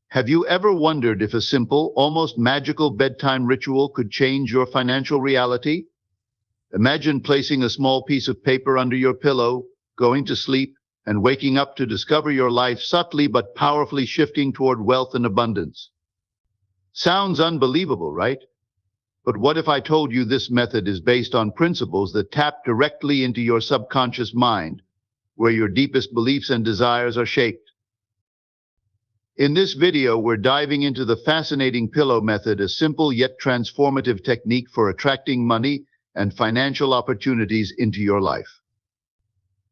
Have you ever wondered if a simple, almost magical bedtime ritual could change your financial reality? Imagine placing a small piece of paper under your pillow, going to sleep, and waking up to discover your life subtly but powerfully shifting toward wealth and abundance. Sounds unbelievable, right? But what if I told you this method is based on principles that tap directly into your subconscious mind, where your deepest beliefs and desires are shaped? In this video, we're diving into the fascinating pillow method, a simple yet transformative technique for attracting money and financial opportunities into your life.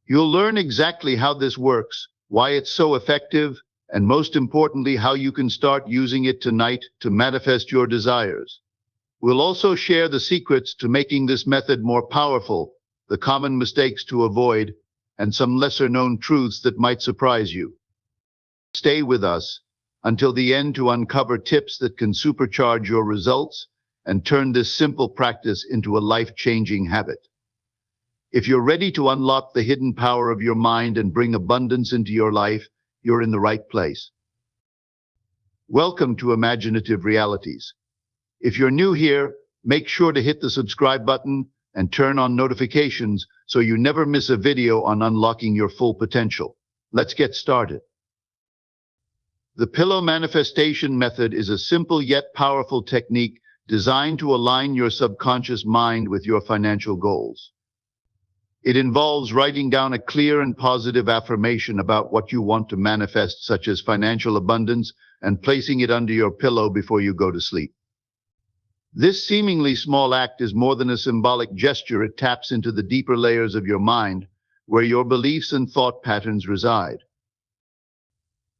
You'll learn exactly how this works, why it's so effective, and most importantly, how you can start using it tonight to manifest your desires. We'll also share the secrets to making this method more powerful, the common mistakes to avoid, and some lesser-known truths that might surprise you. Stay with us until the end to uncover tips that can supercharge your results and turn this simple practice into a life-changing habit. If you're ready to unlock the hidden power of your mind and bring abundance into your life, you're in the right place. Welcome to Imaginative Realities. If you're new here, make sure to hit the subscribe button and turn on notifications so you never miss a video on unlocking your full potential. Let's get started. The pillow manifestation method is a simple yet powerful technique designed to align your subconscious mind with your financial goals. It involves writing down a clear and positive affirmation about what you want to manifest, such as financial abundance, and placing it under your pillow before you go to sleep. This seemingly small act is more than a symbolic gesture. It taps into the deeper layers of your mind, where your beliefs and thought patterns reside.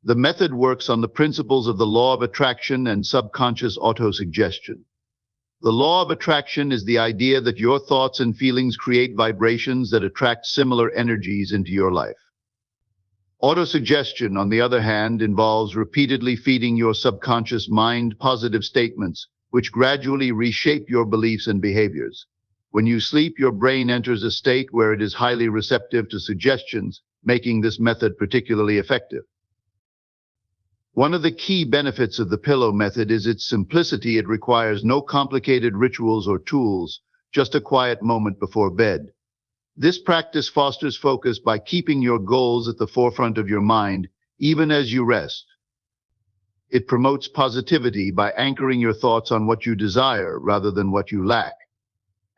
The method works on the principles of the law of attraction and subconscious autosuggestion. The law of attraction is the idea that your thoughts and feelings create vibrations that attract similar energies into your life. Autosuggestion, on the other hand, involves repeatedly feeding your subconscious mind positive statements, which gradually reshape your beliefs and behaviors. When you sleep, your brain enters a state where it is highly receptive to suggestions, making this method particularly effective. One of the key benefits of the pillow method is its simplicity. It requires no complicated rituals or tools, just a quiet moment before bed. This practice fosters focus by keeping your goals at the forefront of your mind, even as you rest. It promotes positivity by anchoring your thoughts on what you desire rather than what you lack.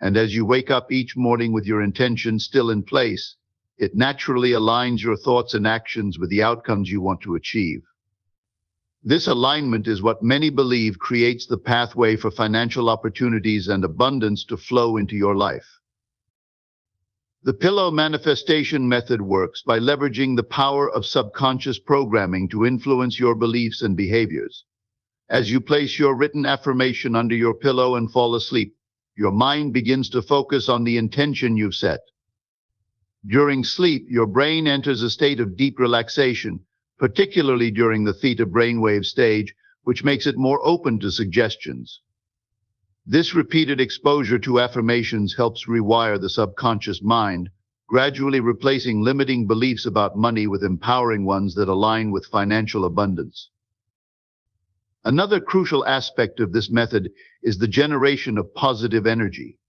And as you wake up each morning with your intention still in place, it naturally aligns your thoughts and actions with the outcomes you want to achieve. This alignment is what many believe creates the pathway for financial opportunities and abundance to flow into your life. The pillow manifestation method works by leveraging the power of subconscious programming to influence your beliefs and behaviors. As you place your written affirmation under your pillow and fall asleep, your mind begins to focus on the intention you've set. During sleep, your brain enters a state of deep relaxation, particularly during the theta brainwave stage, which makes it more open to suggestions. This repeated exposure to affirmations helps rewire the subconscious mind, gradually replacing limiting beliefs about money with empowering ones that align with financial abundance. Another crucial aspect of this method is the generation of positive energy.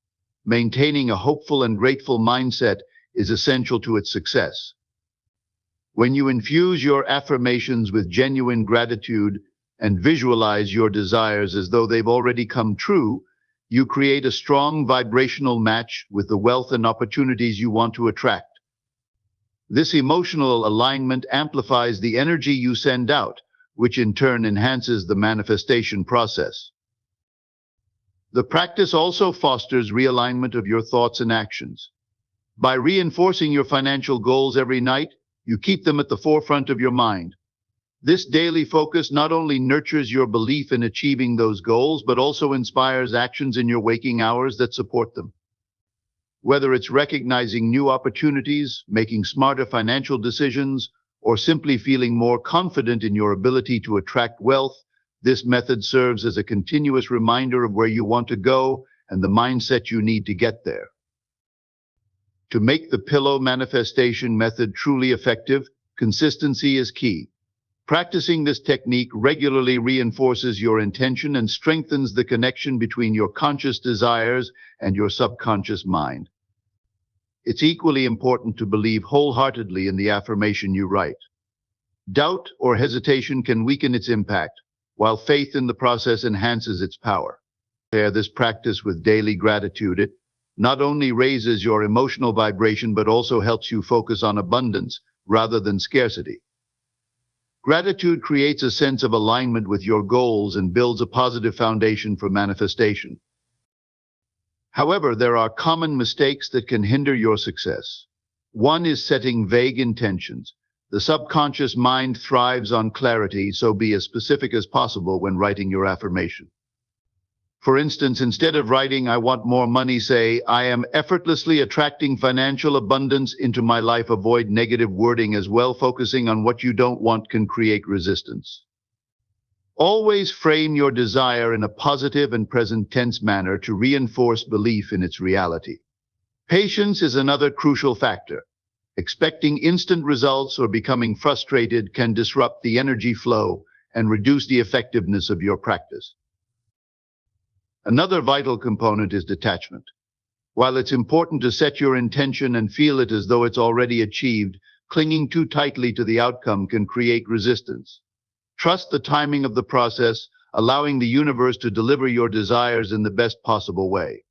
Maintaining a hopeful and grateful mindset is essential to its success. When you infuse your affirmations with genuine gratitude and visualize your desires as though they've already come true, you create a strong vibrational match with the wealth and opportunities you want to attract. This emotional alignment amplifies the energy you send out, which in turn enhances the manifestation process. The practice also fosters realignment of your thoughts and actions. By reinforcing your financial goals every night, you keep them at the forefront of your mind. This daily focus not only nurtures your belief in achieving those goals, but also inspires actions in your waking hours that support them. Whether it's recognizing new opportunities, making smarter financial decisions, or simply feeling more confident in your ability to attract wealth, this method serves as a continuous reminder of where you want to go and the mindset you need to get there. To make the pillow manifestation method truly effective, consistency is key. Practicing this technique regularly reinforces your intention and strengthens the connection between your conscious desires and your subconscious mind. It's equally important to believe wholeheartedly in the affirmation you write. Doubt or hesitation can weaken its impact, while faith in the process enhances its power. Pair this practice with daily gratitude. It not only raises your emotional vibration, but also helps you focus on abundance rather than scarcity. Gratitude creates a sense of alignment with your goals and builds a positive foundation for manifestation. However, there are common mistakes that can hinder your success. One is setting vague intentions. The subconscious mind thrives on clarity, so be as specific as possible when writing your affirmation. For instance, instead of writing, "I want more money," say, "I am effortlessly attracting financial abundance into my life." Avoid negative wording as well. Focusing on what you don't want can create resistance. Always frame your desire in a positive and present tense manner to reinforce belief in its reality. Patience is another crucial factor. Expecting instant results or becoming frustrated can disrupt the energy flow and reduce the effectiveness of your practice. Another vital component is detachment. While it's important to set your intention and feel it as though it's already achieved, clinging too tightly to the outcome can create resistance. Trust the timing of the process, allowing the universe to deliver your desires in the best possible way.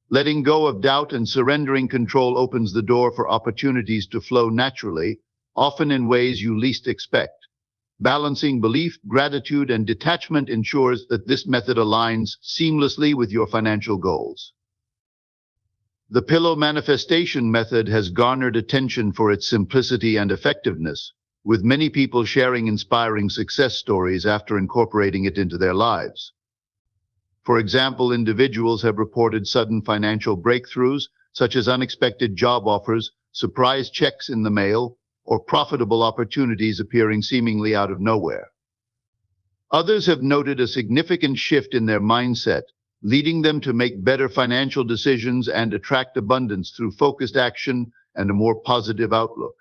Letting go of doubt and surrendering control opens the door for opportunities to flow naturally, often in ways you least expect. Balancing belief, gratitude, and detachment ensures that this method aligns seamlessly with your financial goals. The pillow manifestation method has garnered attention for its simplicity and effectiveness, with many people sharing inspiring success stories after incorporating it into their lives. For example, individuals have reported sudden financial breakthroughs, such as unexpected job offers, surprise checks in the mail, or profitable opportunities appearing seemingly out of nowhere. Others have noted a significant shift in their mindset, leading them to make better financial decisions and attract abundance through focused action and a more positive outlook.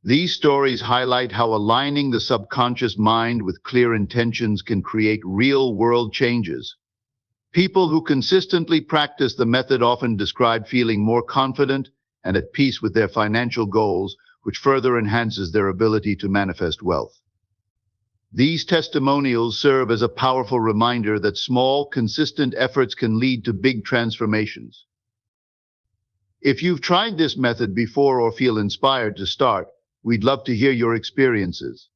These stories highlight how aligning the subconscious mind with clear intentions can create real-world changes. People who consistently practice the method often describe feeling more confident and at peace with their financial goals, which further enhances their ability to manifest wealth. These testimonials serve as a powerful reminder that small, consistent efforts can lead to big transformations. If you've tried this method before or feel inspired to start, we'd love to hear your experiences.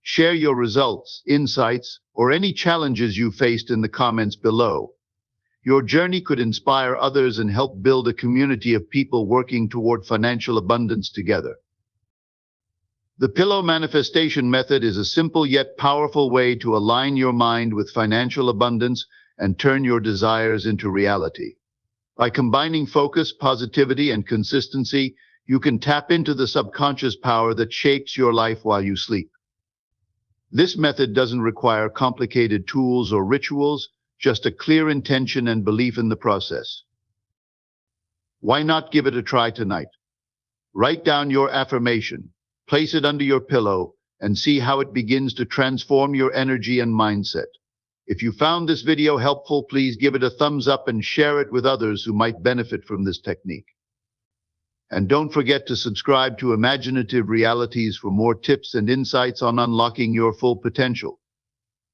Share your results, insights, or any challenges you faced in the comments below. Your journey could inspire others and help build a community of people working toward financial abundance together. The pillow manifestation method is a simple yet powerful way to align your mind with financial abundance and turn your desires into reality. By combining focus, positivity, and consistency, you can tap into the subconscious power that shapes your life while you sleep. This method doesn't require complicated tools or rituals, just a clear intention and belief in the process. Why not give it a try tonight? Write down your affirmation, place it under your pillow, and see how it begins to transform your energy and mindset. If you found this video helpful, please give it a thumbs up and share it with others who might benefit from this technique. And don't forget to subscribe to Imaginative Realities for more tips and insights on unlocking your full potential.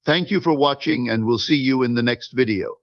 Thank you for watching, and we'll see you in the next video.